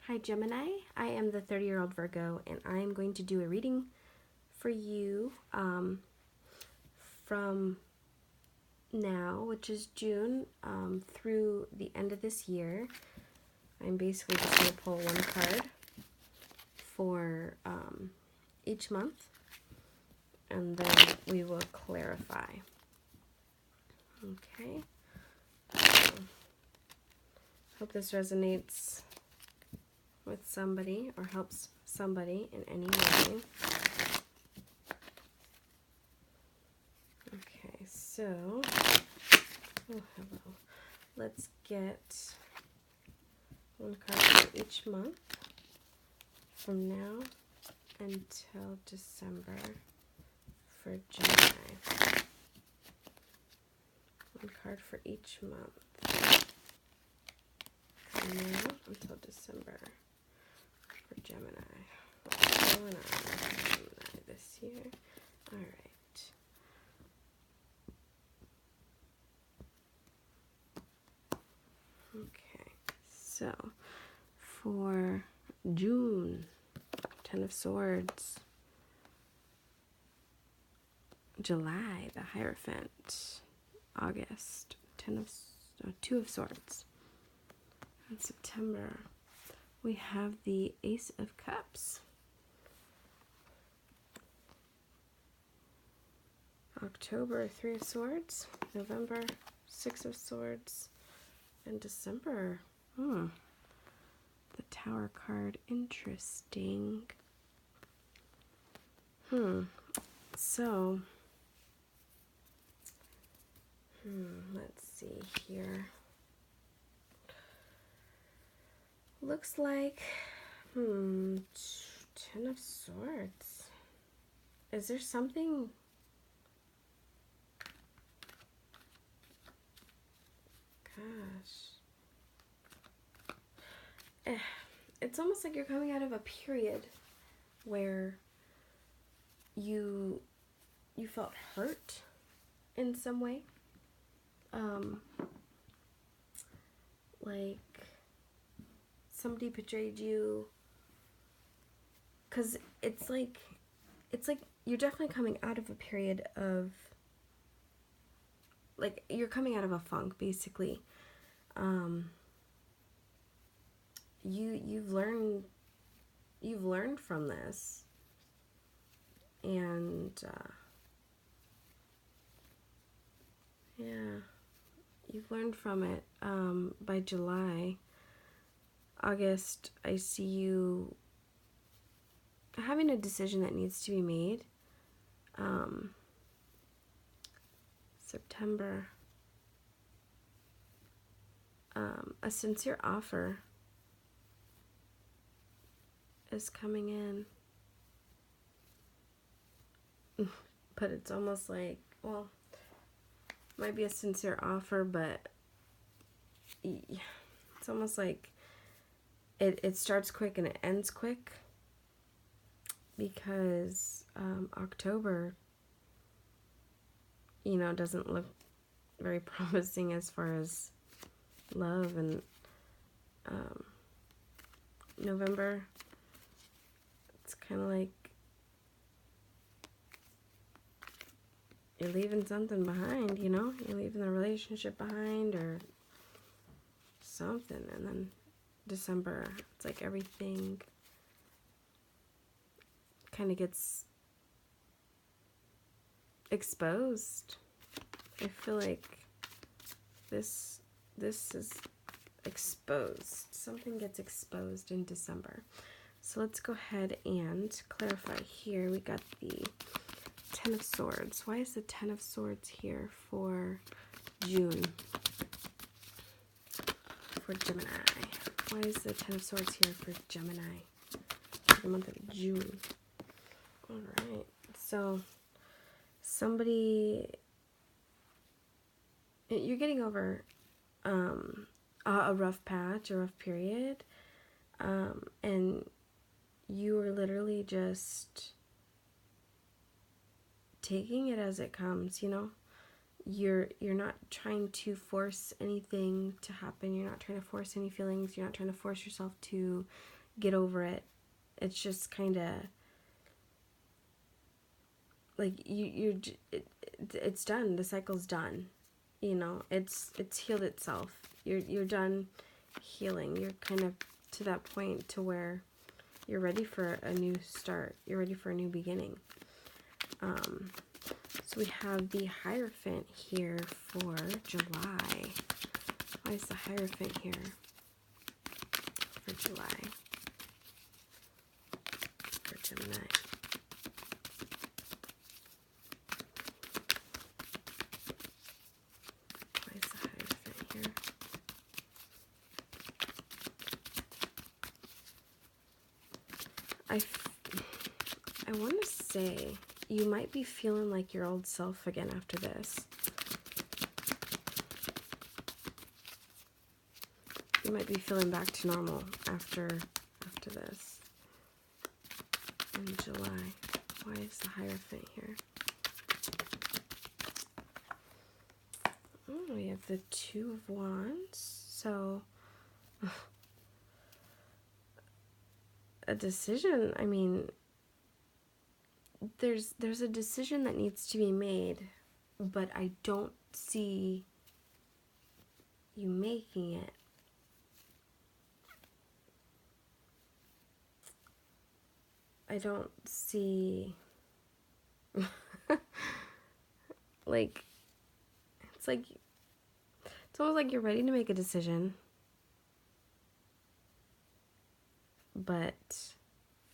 Hi Gemini, I am the 30-year-old Virgo, and I am going to do a reading for you from now, which is June, through the end of this year. I'm basically just going to pull one card for each month, and then we will clarify. Okay, so, hope this resonates with somebody or helps somebody in any way. Okay, so, oh hello. Let's get one card for each month from now until December for Gemini. One card for each month from now until December for Gemini. What's going on with Gemini this year? All right. Okay, so for June, Ten of Swords. July, the Hierophant. August, Two of Swords. And September, we have the Ace of Cups. October, Three of Swords. November, Six of Swords. And December, the Tower card. Interesting. So, let's see here. Looks like, Ten of Swords. Is there something? Gosh. It's almost like you're coming out of a period where you felt hurt in some way. Like somebody betrayed you. 'Cause it's like you're definitely coming out of a period of, like, you're coming out of a funk, basically. You've learned from this, and yeah, you've learned from it. By July, August, I see you having a decision that needs to be made. September, a sincere offer is coming in. But it's almost like, well, might be a sincere offer, but it's almost like it starts quick and it ends quick, because October, doesn't look very promising as far as love, and November, it's kind of like you're leaving something behind, you're leaving the relationship behind or something. And then December, it's like everything kind of gets exposed. I feel like this is exposed. Something gets exposed in December. So let's go ahead and clarify here. We got the Ten of Swords. Why is the Ten of Swords here for June? For Gemini. Why is the Ten of Swords here for Gemini? For the month of June. Alright. So, you're getting over a rough patch, a rough period. And you are literally just taking it as it comes, you're not trying to force anything to happen. You're not trying to force any feelings. You're not trying to force yourself to get over it. It's just kind of like it's done. The cycle's done. You know, it's healed itself. You're done healing. You're kind of to that point to where you're ready for a new start. You're ready for a new beginning. So we have the Hierophant here for July. Why is the Hierophant here for July? For Gemini. Why is the Hierophant here? I want to say you might be feeling like your old self again after this. You might be feeling back to normal after this. In July. Why is the Hierophant here? Oh, we have the Two of Wands. So a decision, I mean, there's a decision that needs to be made, but I don't see you making it. I don't see like it's almost like you're ready to make a decision, but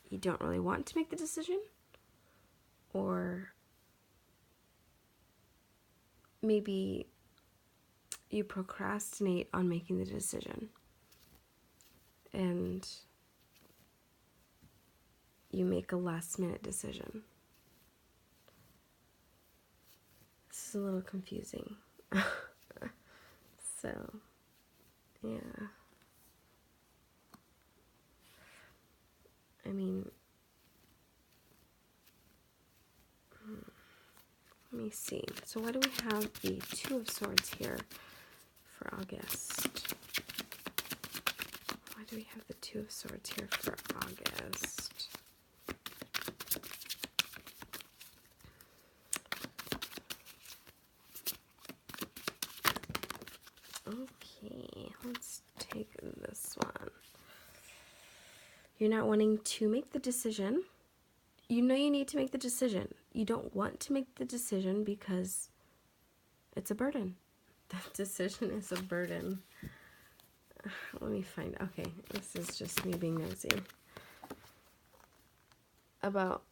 you don't really want to make the decision. Or maybe you procrastinate on making the decision and you make a last minute decision. This is a little confusing. So, yeah. I mean, let me see. So why do we have the Two of Swords here for August? Why do we have the Two of Swords here for August? Okay, let's take this one. You're not wanting to make the decision. You know you need to make the decision. You don't want to make the decision because it's a burden. The decision is a burden. Let me find, okay, this is just me being nosy. About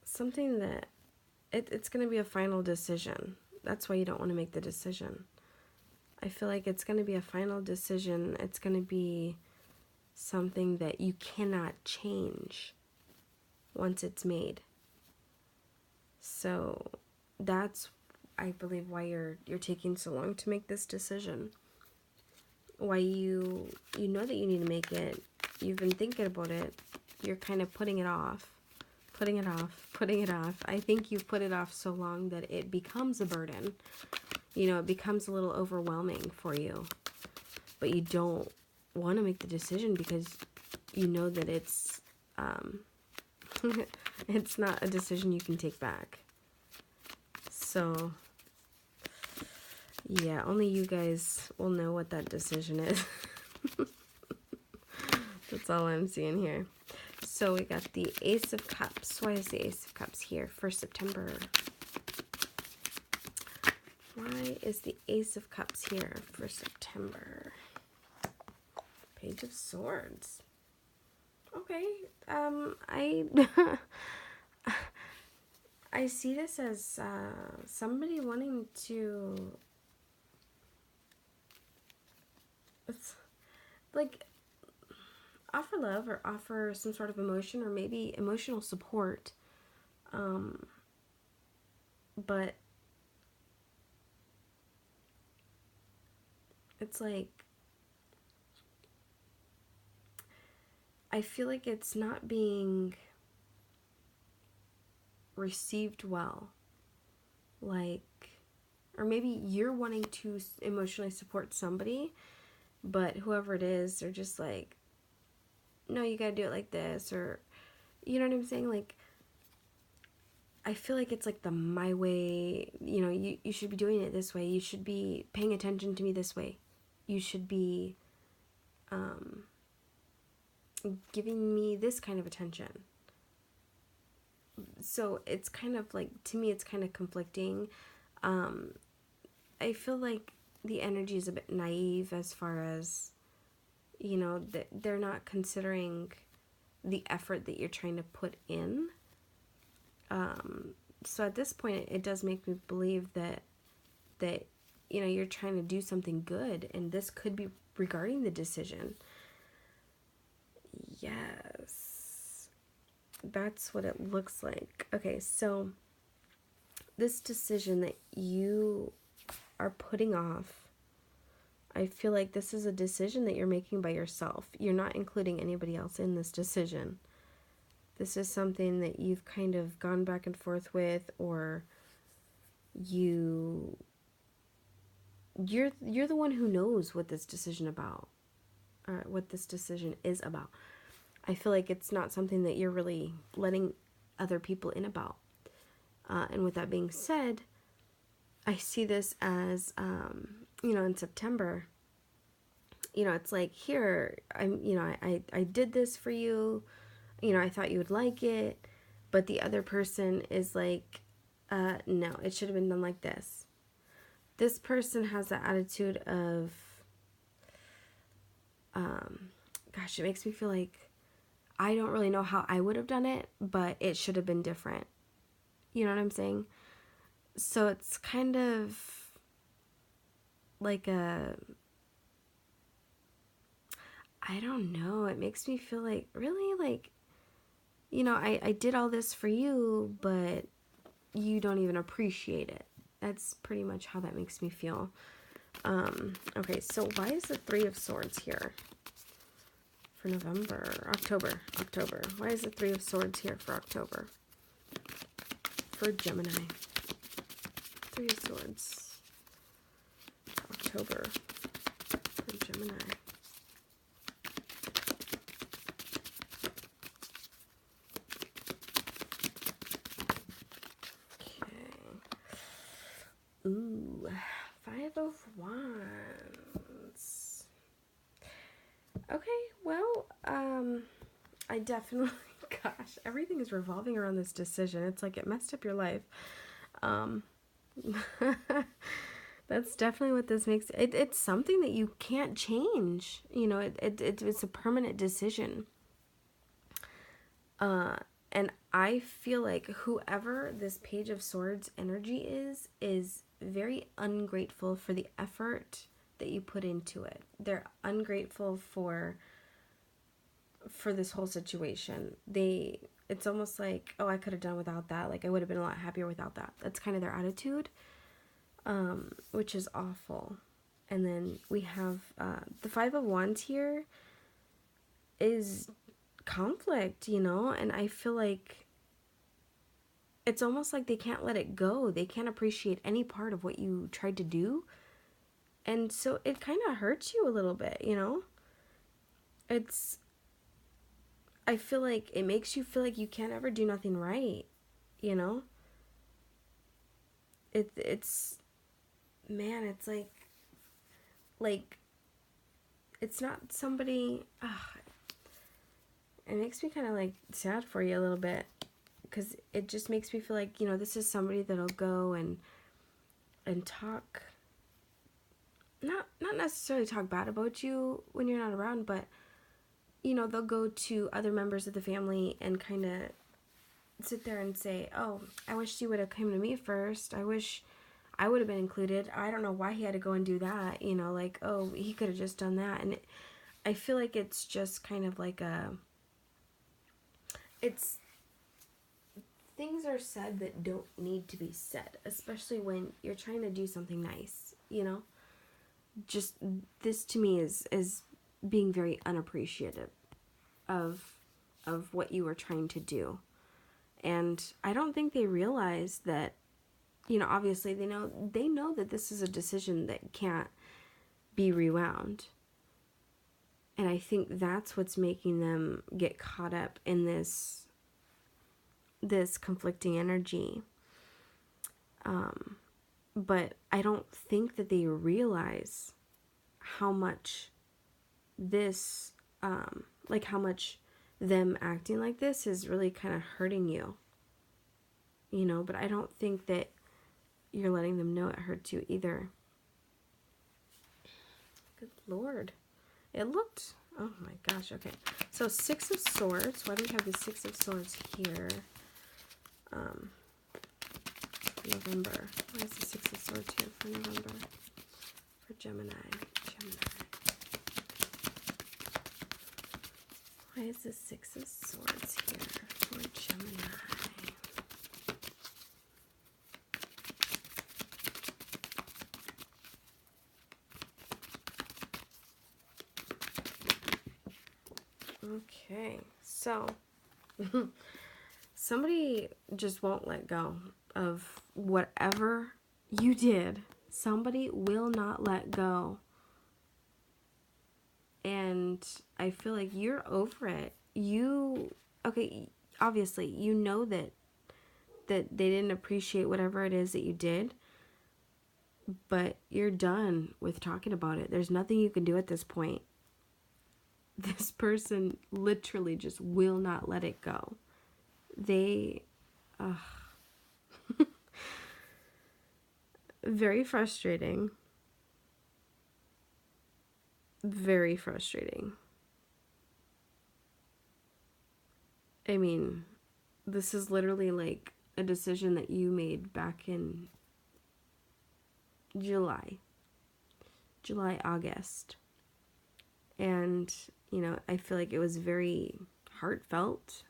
something that, it's going to be a final decision. That's why you don't want to make the decision. I feel like it's going to be a final decision. It's going to be something that you cannot change once it's made. So that's, I believe, why you're taking so long to make this decision. Why you know that you need to make it. You've been thinking about it. You're kind of putting it off. Putting it off. Putting it off. I think you've put it off so long that it becomes a burden. You know, it becomes a little overwhelming for you. But you don't want to make the decision because you know that it's it's not a decision you can take back. So yeah, only you guys will know what that decision is. That's all I'm seeing here. So we got the Ace of Cups. Why is the Ace of Cups here for September? Why is the Ace of Cups here for September? Page of Swords. Okay. I see this as somebody wanting to, it's like, offer love or offer some sort of emotion or maybe emotional support. But it's like, I feel like it's not being received well. Like, or maybe you're wanting to emotionally support somebody, but whoever it is, they're just like, no, you gotta do it like this, or, you know what I'm saying? Like, I feel like it's like the my way, you know, you should be doing it this way. You should be paying attention to me this way. You should be giving me this kind of attention. So it's kind of like, to me, it's kind of conflicting. I feel like the energy is a bit naive as far as, you know, that they're not considering the effort that you're trying to put in. So at this point, it does make me believe that, you know, you're trying to do something good, and this could be regarding the decision. Yes, that's what it looks like. Okay, so this decision that you are putting off, I feel like this is a decision that you're making by yourself. You're not including anybody else in this decision. This is something that you've kind of gone back and forth with, or you're the one who knows what this decision about, or what this decision is about. I feel like it's not something that you're really letting other people in about. And with that being said, I see this as, you know, in September, you know, it's like, here, I did this for you, you know, I thought you would like it, but the other person is like, no, it should have been done like this. This person has the attitude of, gosh, it makes me feel like I don't really know how I would have done it, but it should have been different. You know what I'm saying? So it's kind of like I don't know, it makes me feel like, really, like, you know, I did all this for you, but you don't even appreciate it. That's pretty much how that makes me feel. Okay, so why is the Three of Swords here for October? Why is the Three of Swords here for October? For Gemini. Three of Swords. October for Gemini. Ooh, Five of Wands. Okay, well, I definitely, gosh, everything is revolving around this decision. It's like it messed up your life. That's definitely what this makes it. It's something that you can't change. You know, it's a permanent decision. And I feel like whoever this Page of Swords energy is very ungrateful for the effort that you put into it. They're ungrateful for this whole situation. It's almost like, oh, I could have done without that. Like, I would have been a lot happier without that. That's kind of their attitude, which is awful. And then we have the Five of Wands here is conflict, you know, and I feel like it's almost like they can't let it go. They can't appreciate any part of what you tried to do. And so it kind of hurts you a little bit, you know? I feel like it makes you feel like you can't ever do nothing right, you know? It's, man, it's like, it's not somebody, it makes me kind of like sad for you a little bit, because it just makes me feel like, you know, this is somebody that'll go and talk, not necessarily talk bad about you when you're not around, but, you know, they'll go to other members of the family and kind of sit there and say, oh, I wish you would have come to me first. I wish I would have been included. I don't know why he had to go and do that. You know, like, oh, he could have just done that. And I feel like it's just kind of like things are said that don't need to be said, especially when you're trying to do something nice, you know? Just, this to me is being very unappreciative of what you were trying to do. And I don't think they realize that, you know, obviously they know that this is a decision that can't be rewound. And I think that's what's making them get caught up in this conflicting energy. But I don't think that they realize how much this, like how much them acting like this is really kind of hurting you. You know, but I don't think that you're letting them know it hurts you either. Good Lord. It looked, oh my gosh, okay. So 6 of Swords. Why do we have the 6 of Swords here? November. Why is the 6 of Swords here for November? For Gemini. Why is the 6 of Swords here for Gemini? Okay, so somebody just won't let go of whatever you did. Somebody will not let go. And I feel like you're over it. Okay, obviously, you know that they didn't appreciate whatever it is that you did, but you're done with talking about it. There's nothing you can do at this point. This person literally just will not let it go. They, very frustrating. Very frustrating. I mean, this is literally like a decision that you made back in July, August. And, you know, I feel like it was very heartfelt,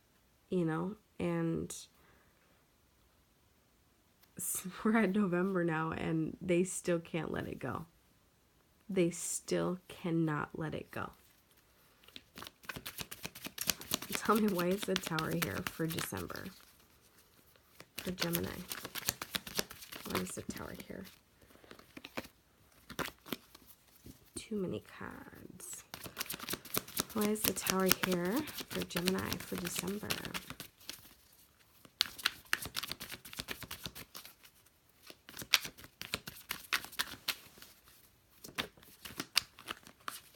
you know, and we're at November now and they still can't let it go. They still cannot let it go. Tell me, why is the Tower here for December? For Gemini. Why is the Tower here? Too many cards. Why is the Tower here for Gemini for December?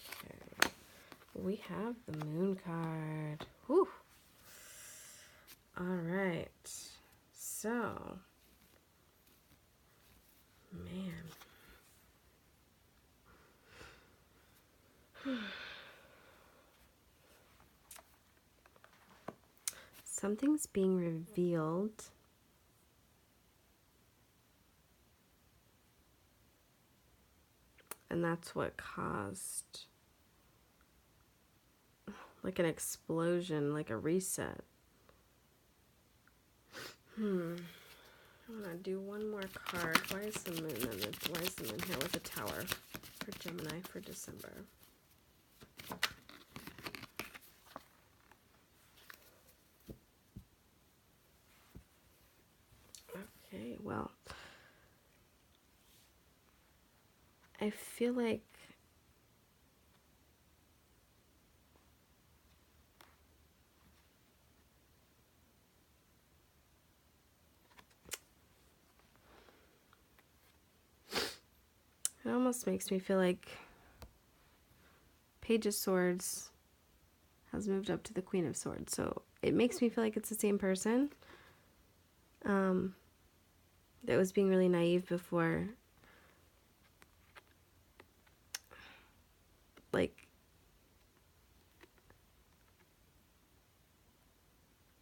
Okay. We have the Moon card. Whew. All right. So, man. Something's being revealed. And that's what caused like an explosion, like a reset. I want to do one more card. Why is the moon why is the moon here with a tower for Gemini for December? Okay, well, I feel like it almost makes me feel like Page of Swords has moved up to the Queen of Swords. So it makes me feel like it's the same person that was being really naive before. Like,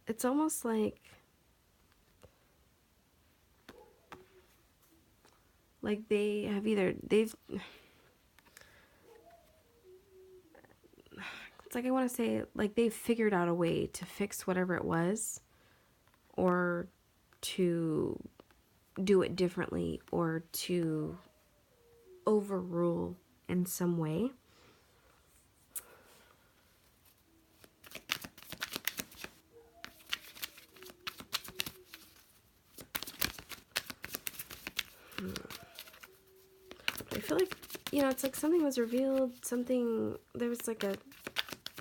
it's almost like they have they've it's like, I want to say, like, they've figured out a way to fix whatever it was, or to do it differently, or to overrule in some way. it's like something was revealed, there was like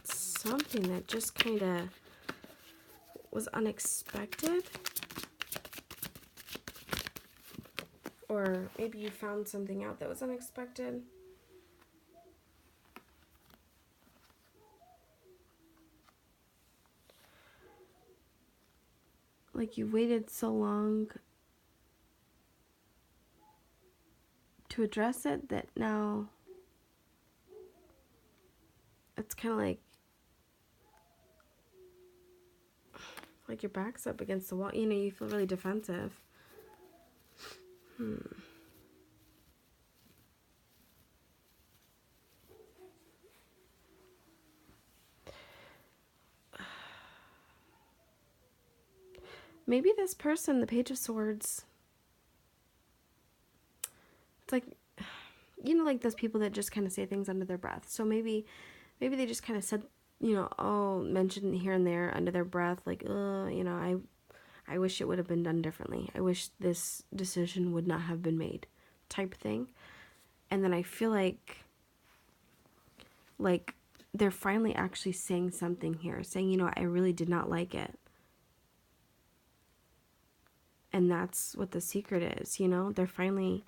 something that just kind of was unexpected. Or maybe you found something out that was unexpected. Like you waited so long to address it that now it's kind of like your back's up against the wall. You know, you feel really defensive. Maybe this person, the Page of Swords, it's like, you know, like those people that just kind of say things under their breath. So maybe they just kind of said, you know, mentioned here and there under their breath, like, you know, I wish it would have been done differently. I wish this decision would not have been made, type thing. And then I feel like they're finally actually saying something here, saying, you know, I really did not like it. And that's what the secret is, you know? They're finally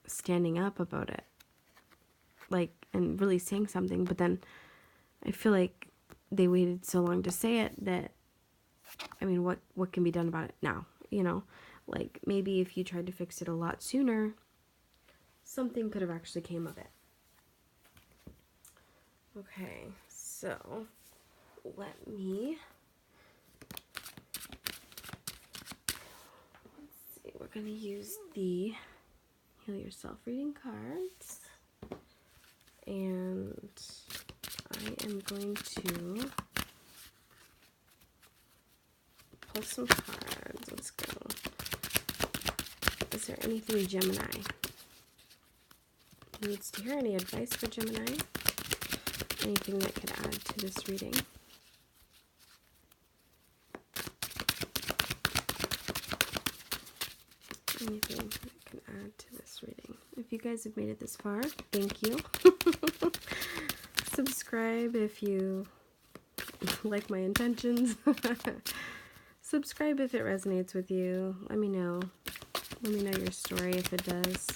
standing up about it. Like, and really saying something. But then I feel like they waited so long to say it that, I mean, what can be done about it now, you know? Like, maybe if you tried to fix it a lot sooner, something could have actually came of it. Okay, so let me... We're going to use the Heal Yourself reading cards. And I am going to pull some cards. Let's go. Is there anything Gemini needs to hear? Any advice for Gemini? Anything that could add to this reading? Anything that can add to this reading. If you guys have made it this far, thank you. Subscribe if you like my intentions. Subscribe if it resonates with you. Let me know. Let me know your story if it does.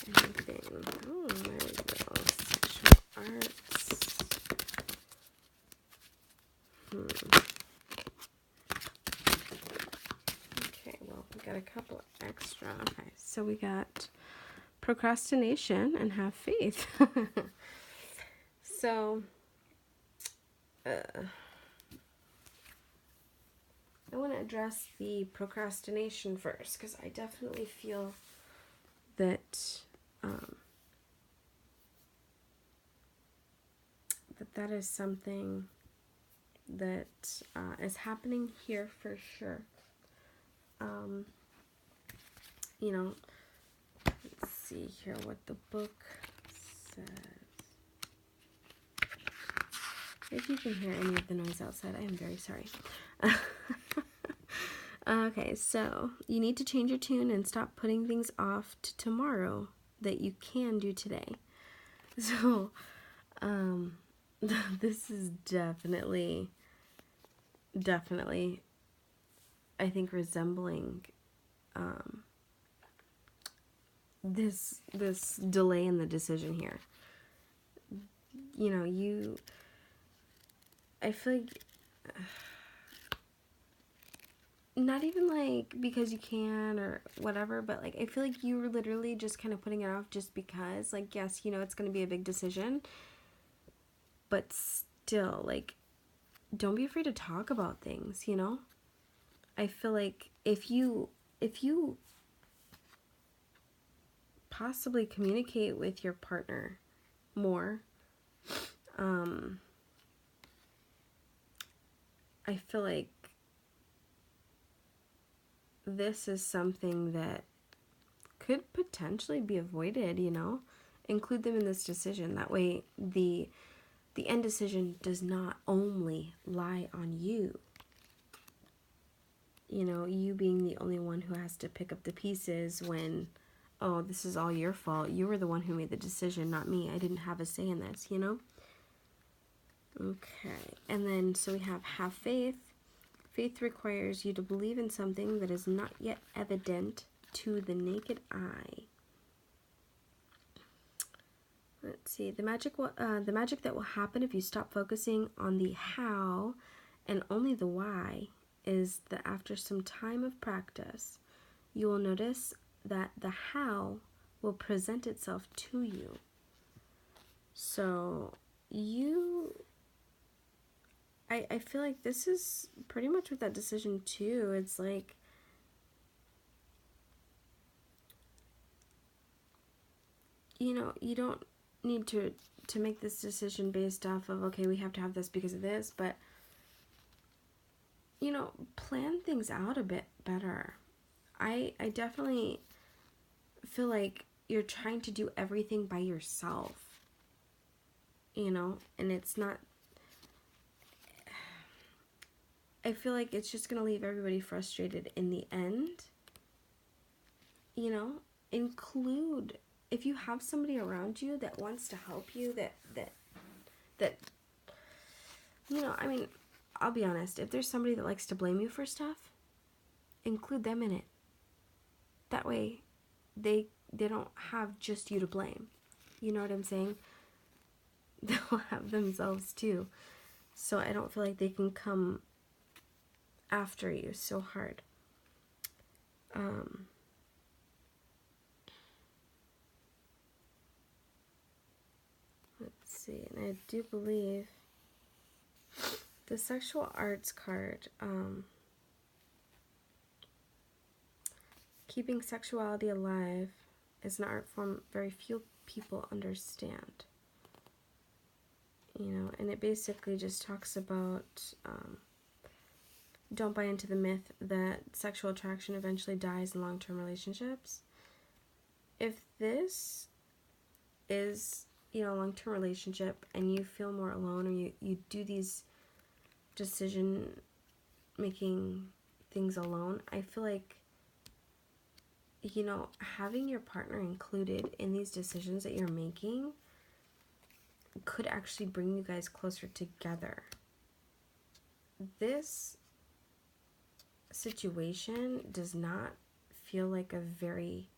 Anything. Oh, there we go. Sexual arts. Okay, well, we got a couple extra. Okay, so we got procrastination and have faith. So, I want to address the procrastination first, because I definitely feel that that is something that is happening here for sure. You know, let's see here what the book says. If you can hear any of the noise outside, I am very sorry. Okay, so you need to change your tune and stop putting things off to tomorrow that you can do today. So, this is definitely, I think, resembling this delay in the decision here. You know, I feel like, not even like because you can or whatever, but like I feel like you were literally just kind of putting it off just because, like, yes, you know, it's going to be a big decision, but still, like, don't be afraid to talk about things, you know? I feel like if you possibly communicate with your partner more, I feel like this is something that could potentially be avoided, you know? Include them in this decision. That way the the end decision does not only lie on you. You know, you being the only one who has to pick up the pieces when, oh, this is all your fault. You were the one who made the decision, not me. I didn't have a say in this, you know? Okay, and then so we have faith. Faith requires you to believe in something that is not yet evident to the naked eye. Let's see. The magic that will happen if you stop focusing on the how and only the why is that after some time of practice, you will notice that the how will present itself to you. So I feel like this is pretty much with that decision too. It's like, you know, you don't need to make this decision based off of, okay, we have to have this because of this, but, you know, plan things out a bit better. I definitely feel like you're trying to do everything by yourself, you know, and it's not, I feel like it's just going to leave everybody frustrated in the end. You know, include, if you have somebody around you that wants to help you, that you know, I mean, I'll be honest, if there's somebody that likes to blame you for stuff, include them in it. That way they don't have just you to blame. You know what I'm saying? They'll have themselves too. So I don't feel like they can come after you so hard. Let's see, and I do believe the sexual arts card, keeping sexuality alive is an art form very few people understand. You know, and it basically just talks about, don't buy into the myth that sexual attraction eventually dies in long-term relationships. If this is, you know, a long-term relationship and you feel more alone, or you do these decision-making things alone, I feel like, you know, having your partner included in these decisions that you're making could actually bring you guys closer together. This situation does not feel like a very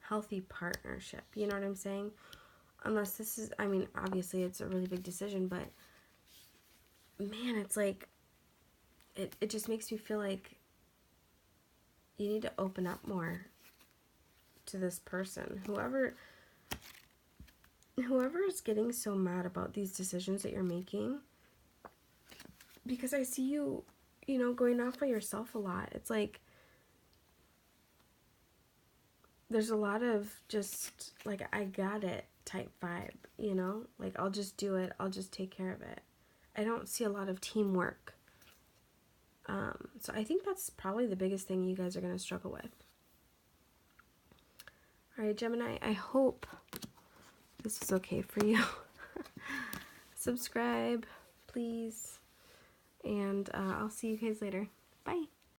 healthy partnership. You know what I'm saying? Unless this is, I mean, obviously it's a really big decision, but man, it's like, it just makes me feel like you need to open up more to this person. Whoever is getting so mad about these decisions that you're making, because I see you, you know, going off by yourself a lot. It's like, there's a lot of just, like, I got it type vibe, you know? Like, I'll just do it. I'll just take care of it. I don't see a lot of teamwork. So I think that's probably the biggest thing you guys are going to struggle with. Alright, Gemini, I hope this is okay for you. Subscribe, please. And I'll see you guys later. Bye.